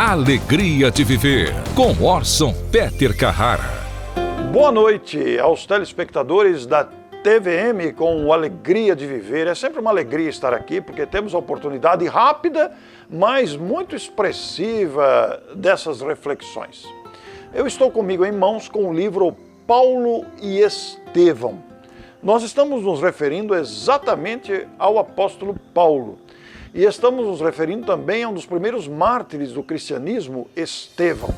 Alegria de Viver, com Orson Peter Carrara. Boa noite aos telespectadores da TVM com Alegria de Viver. É sempre uma alegria estar aqui, porque temos a oportunidade rápida, mas muito expressiva dessas reflexões. Eu estou comigo em mãos com o livro Paulo e Estevão. Nós estamos nos referindo exatamente ao apóstolo Paulo. E estamos nos referindo também a um dos primeiros mártires do cristianismo, Estevão.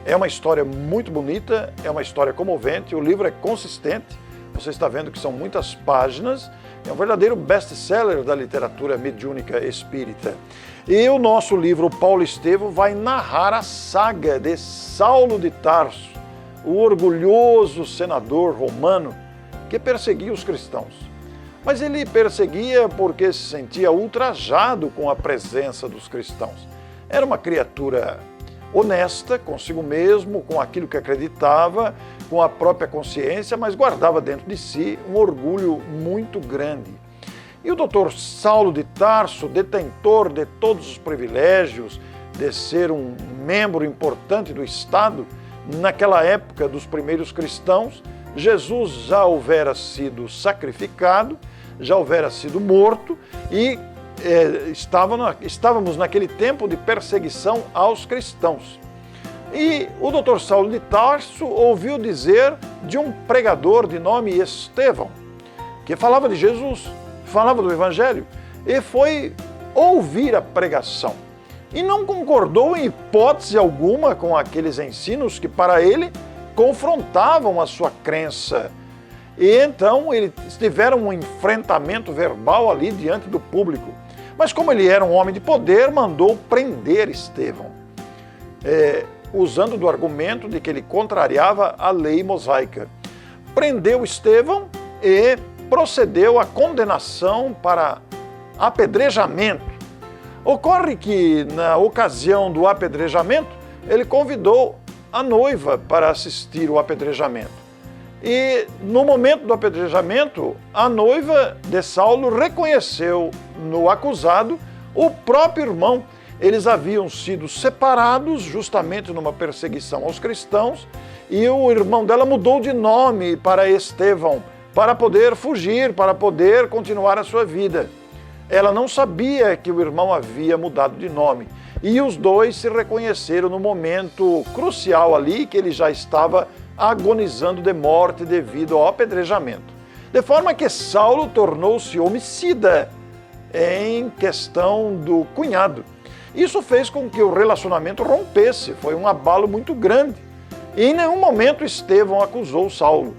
É uma história muito bonita, é uma história comovente, o livro é consistente, você está vendo que são muitas páginas, é um verdadeiro best-seller da literatura mediúnica espírita. E o nosso livro Paulo e Estevão vai narrar a saga de Saulo de Tarso, o orgulhoso senador romano que perseguia os cristãos. Mas ele perseguia porque se sentia ultrajado com a presença dos cristãos. Era uma criatura honesta consigo mesmo, com aquilo que acreditava, com a própria consciência, mas guardava dentro de si um orgulho muito grande. E o doutor Saulo de Tarso, detentor de todos os privilégios, de ser um membro importante do Estado, naquela época dos primeiros cristãos, Jesus já houvera sido sacrificado, já houvera sido morto e estávamos naquele tempo de perseguição aos cristãos. E o Dr. Saulo de Tarso ouviu dizer de um pregador de nome Estevão, que falava de Jesus, falava do Evangelho, e foi ouvir a pregação. E não concordou em hipótese alguma com aqueles ensinos que para ele confrontavam a sua crença. E então eles tiveram um enfrentamento verbal ali diante do público. Mas como ele era um homem de poder, mandou prender Estevão, usando do argumento de que ele contrariava a lei mosaica. Prendeu Estevão e procedeu à condenação para apedrejamento. Ocorre que, na ocasião do apedrejamento, ele convidou a noiva para assistir o apedrejamento. E no momento do apedrejamento, a noiva de Saulo reconheceu no acusado o próprio irmão. Eles haviam sido separados justamente numa perseguição aos cristãos e o irmão dela mudou de nome para Estevão, para poder fugir, para poder continuar a sua vida. Ela não sabia que o irmão havia mudado de nome. E os dois se reconheceram no momento crucial ali, que ele já estava agonizando de morte devido ao apedrejamento. De forma que Saulo tornou-se homicida em questão do cunhado. Isso fez com que o relacionamento rompesse, foi um abalo muito grande. E em nenhum momento Estevão acusou Saulo,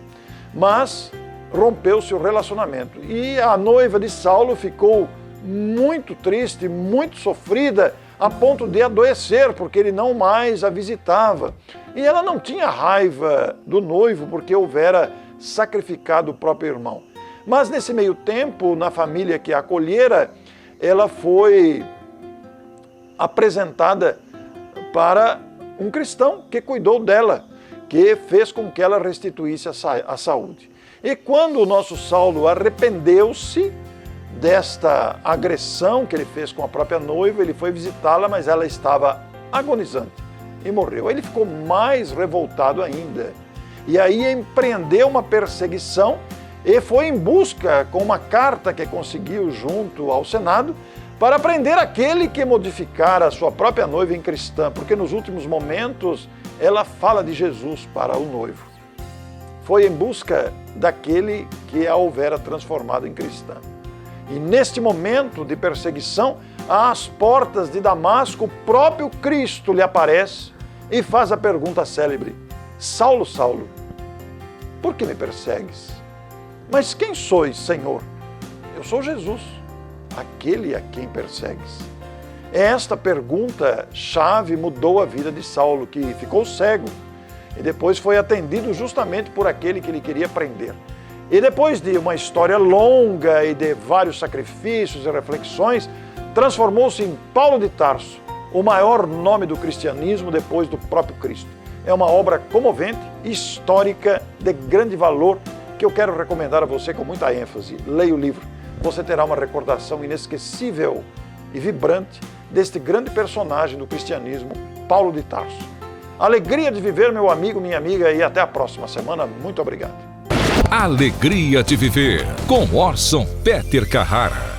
mas rompeu-se o relacionamento. E a noiva de Saulo ficou muito triste, muito sofrida, a ponto de adoecer, porque ele não mais a visitava. E ela não tinha raiva do noivo, porque houvera sacrificado o próprio irmão. Mas nesse meio tempo, na família que a acolhera, ela foi apresentada para um cristão que cuidou dela, que fez com que ela restituísse a saúde. E quando o nosso Saulo arrependeu-se desta agressão que ele fez com a própria noiva, ele foi visitá-la, mas ela estava agonizante e morreu. Ele ficou mais revoltado ainda. E aí empreendeu uma perseguição e foi em busca, com uma carta que conseguiu junto ao Senado, para prender aquele que modificara a sua própria noiva em cristã, porque nos últimos momentos ela fala de Jesus para o noivo. Foi em busca daquele que a houvera transformado em cristã. E neste momento de perseguição, às portas de Damasco, o próprio Cristo lhe aparece e faz a pergunta célebre: Saulo, Saulo, por que me persegues? Mas quem sois, Senhor? Eu sou Jesus, aquele a quem persegues. Esta pergunta-chave mudou a vida de Saulo, que ficou cego e depois foi atendido justamente por aquele que ele queria prender. E depois de uma história longa e de vários sacrifícios e reflexões, transformou-se em Paulo de Tarso, o maior nome do cristianismo depois do próprio Cristo. É uma obra comovente, histórica, de grande valor, que eu quero recomendar a você com muita ênfase. Leia o livro, você terá uma recordação inesquecível e vibrante deste grande personagem do cristianismo, Paulo de Tarso. Alegria de viver, meu amigo, minha amiga, e até a próxima semana. Muito obrigado. Alegria de Viver, com Orson Peter Carrara.